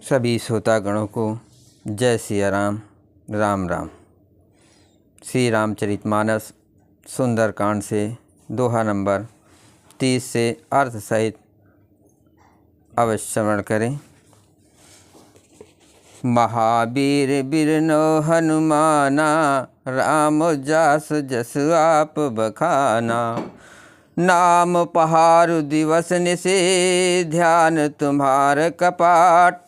सभी श्रोतागणों को जय सिया राम, राम राम। श्री रामचरितमानस सुंदरकांड से दोहा नंबर 30 से अर्थ सहित अवश्य श्रवण करें। महावीर बिरनो हनुमाना, राम जास जस आप बखाना। नाम पहारु दिवस निशे, ध्यान तुम्हार कपाट।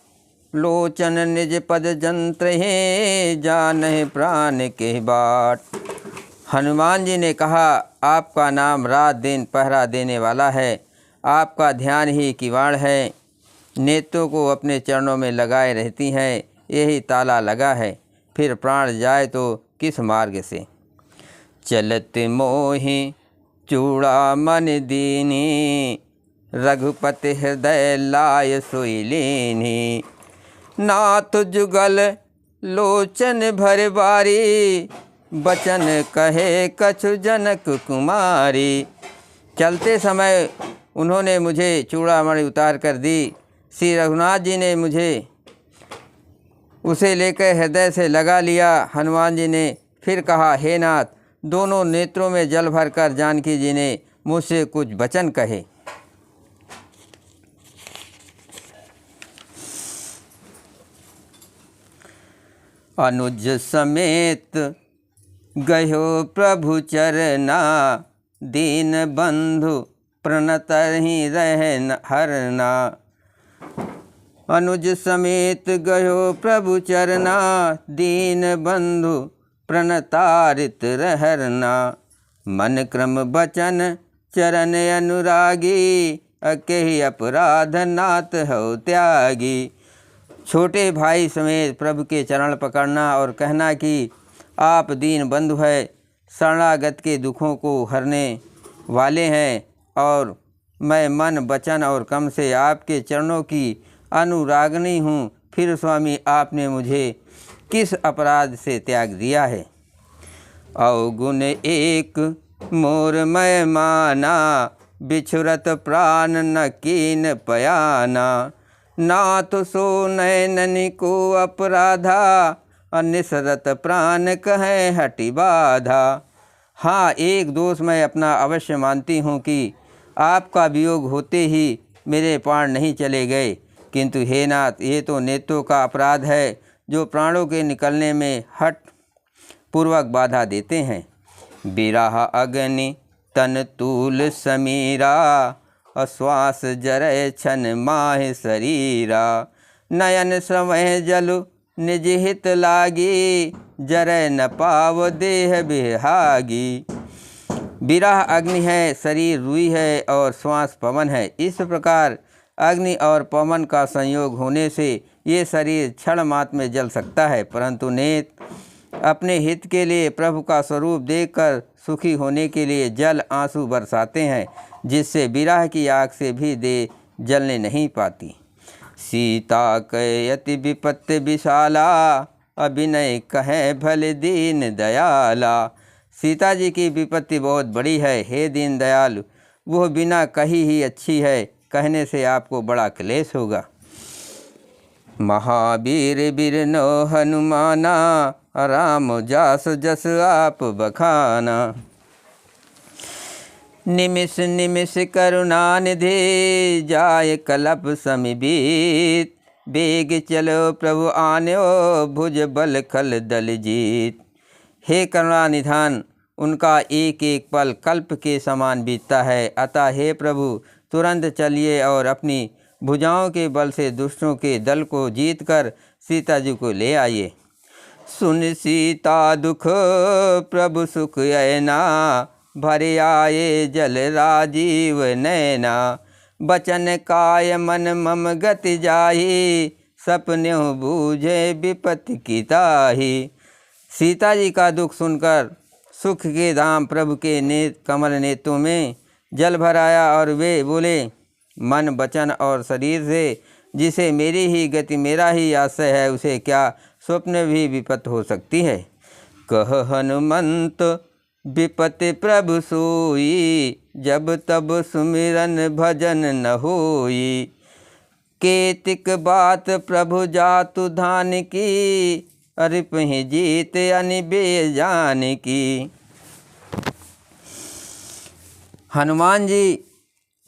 लोचन निज पद जंत्र है, जानहि प्राण के बाट। हनुमान जी ने कहा, आपका नाम रात दिन पहरा देने वाला है, आपका ध्यान ही किवाड़ है। नेत्रों को अपने चरणों में लगाए रहती हैं, यही ताला लगा है, फिर प्राण जाए तो किस मार्ग से। चलत मोहि चूड़ा मन दीनी, रघुपति हृदय लाय सोई लीनी। नाथ जुगल लोचन भर बारी, बचन कहे कछु जनक कुमारी। चलते समय उन्होंने मुझे चूड़ामणि उतार कर दी। श्री रघुनाथ जी ने मुझे उसे लेकर हृदय से लगा लिया। हनुमान जी ने फिर कहा, हे नाथ, दोनों नेत्रों में जल भरकर जानकी जी ने मुझसे कुछ वचन कहे। अनुज समेत गयो प्रभु चरना, दीन बंधु प्रणतहि रहन हरना। अनुज समेत गयो प्रभु चरना, दीन बंधु प्रणतारित रहरना। मन क्रम बचन चरण अनुरागी, अकेहि अपराध नाथ हो त्यागी। छोटे भाई समेत प्रभु के चरण पकड़ना और कहना कि आप दीन बंधु है, शरणागत के दुखों को हरने वाले हैं, और मैं मन वचन और कर्म से आपके चरणों की अनुरागनी हूँ। फिर स्वामी आपने मुझे किस अपराध से त्याग दिया है। अवगुण एक मोर मैं माना, बिछुरत प्राण न कीन पयाना। नाथ सो नैननि को अपराधा, अनिसरत प्राण कहे हटि बाधा। हाँ, एक दोष मैं अपना अवश्य मानती हूँ कि आपका वियोग होते ही मेरे प्राण नहीं चले गए, किंतु हे नाथ, ये तो नेत्रों का अपराध है जो प्राणों के निकलने में हट पूर्वक बाधा देते हैं। बिरह अग्नि तन तूल समीरा, अश्वास जरय छन माहि शरीरा। नयन समय जलु निज हित लागी, जरय न पाव देह बिहागी। बिरह अग्नि है, शरीर रुई है और श्वास पवन है। इस प्रकार अग्नि और पवन का संयोग होने से ये शरीर क्षण मात्र में जल सकता है, परंतु नेत्र अपने हित के लिए प्रभु का स्वरूप देखकर सुखी होने के लिए जल आंसू बरसाते हैं, जिससे विरह की आग से भी देह जलने नहीं पाती। सीता के अति विपत्ति विशाला, अभिनय कहे भले दीन दयाला। सीता जी की विपत्ति बहुत बड़ी है, हे दीन दयालु, वह बिना कही ही अच्छी है, कहने से आपको बड़ा क्लेश होगा। महावीर बिरनो हनुमाना, राम जास जस आप बखाना। निमिष निमिष करुणा निधि, जाय कलप समिबीत। बेग चलो प्रभु आन्यो, भुज बल खल दल जीत। हे करुणा निधान, उनका एक एक पल कल्प के समान बीतता है, अतः हे प्रभु तुरंत चलिए और अपनी भुजाओं के बल से दुष्टों के दल को जीतकर सीता जी को ले आइए। सुन सीता दुख प्रभु सुख ऐना, भरे आए जल राजीव नैना। बचन काय मन मम गति जाही, सपन्यों बूझे विपत्ति की ताही। सीता जी का दुख सुनकर सुख के धाम प्रभु के कमल नेत्रों में जल भराया और वे बोले, मन वचन और शरीर से जिसे मेरी ही गति मेरा ही आश्रय है, उसे क्या स्वप्न भी विपत्ति हो सकती है। कह हनुमंत विपत्ति प्रभु सोई, जब तब सुमिरन भजन न होई। केतिक बात प्रभु जातु धान की, रिपुहि जीत अनिबे जान की। हनुमान जी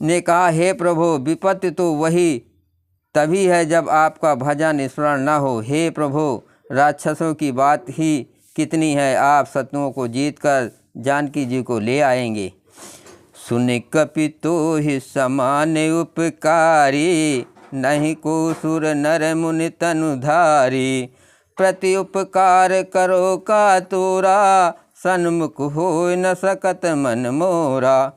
ने कहा, हे प्रभु, विपत्ति तो वही तभी है जब आपका भजन स्मरण न हो। हे प्रभु, राक्षसों की बात ही कितनी है, आप शत्रुओं को जीतकर जानकी जी को ले आएंगे। सुन कपि तो ही समान उपकारी, नहीं को सुर नर मुनि तनुधारी। प्रति उपकार करो का तोरा, सन्मुख हो न सकत मन मोरा।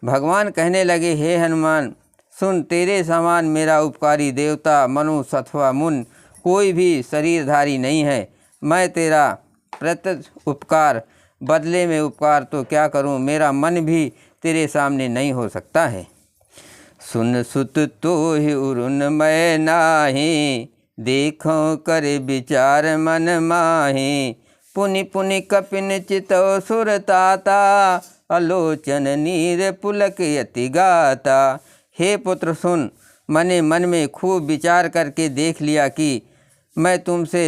भगवान कहने लगे, हे हनुमान, सुन, तेरे समान मेरा उपकारी देवता मनुष्य अथवा मुन कोई भी शरीरधारी नहीं है। मैं तेरा प्रत्यक्ष उपकार बदले में उपकार तो क्या करूं, मेरा मन भी तेरे सामने नहीं हो सकता है। सुन सुत तो ही उरुन मैं नाही, देखो करे विचार मन माही। पुनि पुनि कपिन चितो सुरताता, अलोचन नीर पुलक यति गाता। हे पुत्र सुन, मैंने मन में खूब विचार करके देख लिया कि मैं तुमसे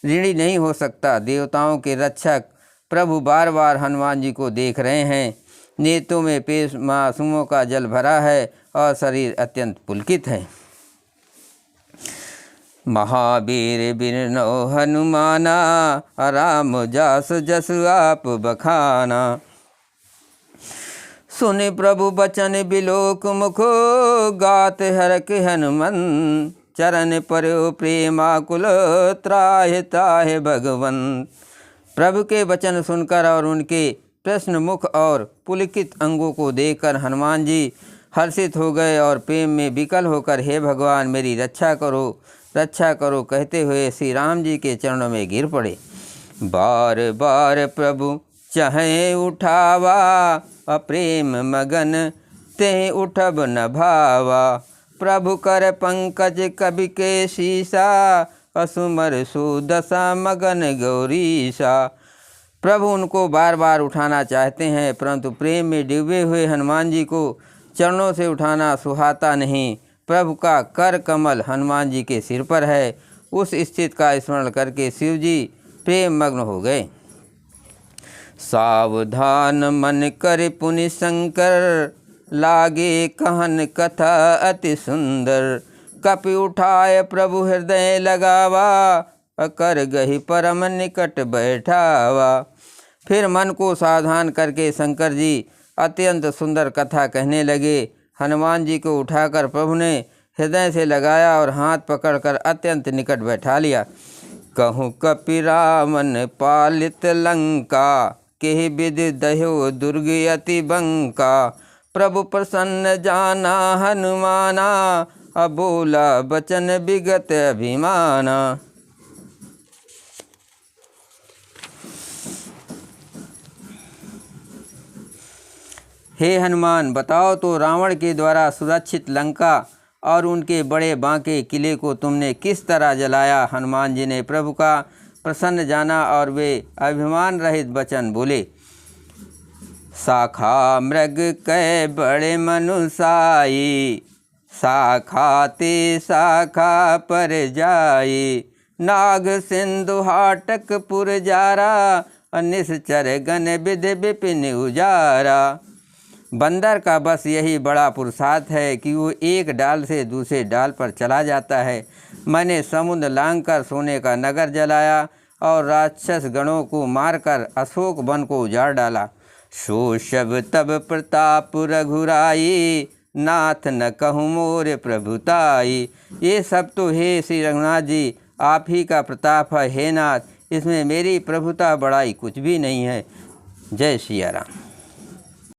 ऋणी नहीं हो सकता। देवताओं के रक्षक प्रभु बार बार हनुमान जी को देख रहे हैं। नेत्रों में पेश मासूमों का जल भरा है और शरीर अत्यंत पुलकित है। महावीर बिरनो हनुमाना, राम जास जस आप बखाना। सुनि प्रभु बचन बिलोक मुखो, गात हरक हनुमन। चरण पर्यो प्रेमाकुल, त्राहि ताहि भगवंत। प्रभु के वचन सुनकर और उनके प्रश्न मुख और पुलकित अंगों को देखकर हनुमान जी हर्षित हो गए और प्रेम में विकल होकर, हे भगवान, मेरी रक्षा करो कहते हुए श्री राम जी के चरणों में गिर पड़े। बार बार प्रभु चाहे उठावा, अप्रेम मगन ते उठब न भावा। प्रभु कर पंकज कवि के शीसा, असुमर सुदशा मगन गौरीसा। प्रभु उनको बार बार उठाना चाहते हैं, परंतु प्रेम में डूबे हुए हनुमान जी को चरणों से उठाना सुहाता नहीं। प्रभु का कर कमल हनुमान जी के सिर पर है। उस स्थिति का स्मरण करके शिव जी प्रेम मग्न हो गए। सावधान मन कर पुनि शंकर, लागे कहन कथा अति सुंदर। कपि उठाए प्रभु हृदय लगावा, कर गही परम निकट बैठावा। फिर मन को सावधान करके शंकर जी अत्यंत सुंदर कथा कहने लगे। हनुमान जी को उठाकर प्रभु ने हृदय से लगाया और हाथ पकड़कर अत्यंत निकट बैठा लिया। कहूँ कपि रामन पालित लंका, केहि विधि दह्यो दुर्ग अति बंका। प्रभु प्रसन्न जाना हनुमाना, अबोला बचन विगत अभिमाना। हे हनुमान, बताओ तो रावण के द्वारा सुरक्षित लंका और उनके बड़े बांके किले को तुमने किस तरह जलाया। हनुमान जी ने प्रभु का प्रसन्न जाना और वे अभिमान रहित वचन बोले। शाखा मृग कै बड़े मनुसाई, शाखा ते शाखा पर जाई। नाग सिंधु हाटक पुर जारा, निश्चर गण विधि विपिन उजारा। बंदर का बस यही बड़ा पुरुषार्थ है कि वो एक डाल से दूसरे डाल पर चला जाता है। मैंने समुद्र लांघकर सोने का नगर जलाया और राक्षस गणों को मारकर अशोक वन को उजाड़ डाला। सो शब तब प्रताप रघुराई, नाथ न कहूँ मोर प्रभुताई। ये सब तो हे श्री रघुनाथ जी आप ही का प्रताप है। हे नाथ, इसमें मेरी प्रभुता बड़ाई कुछ भी नहीं है। जय सिया राम।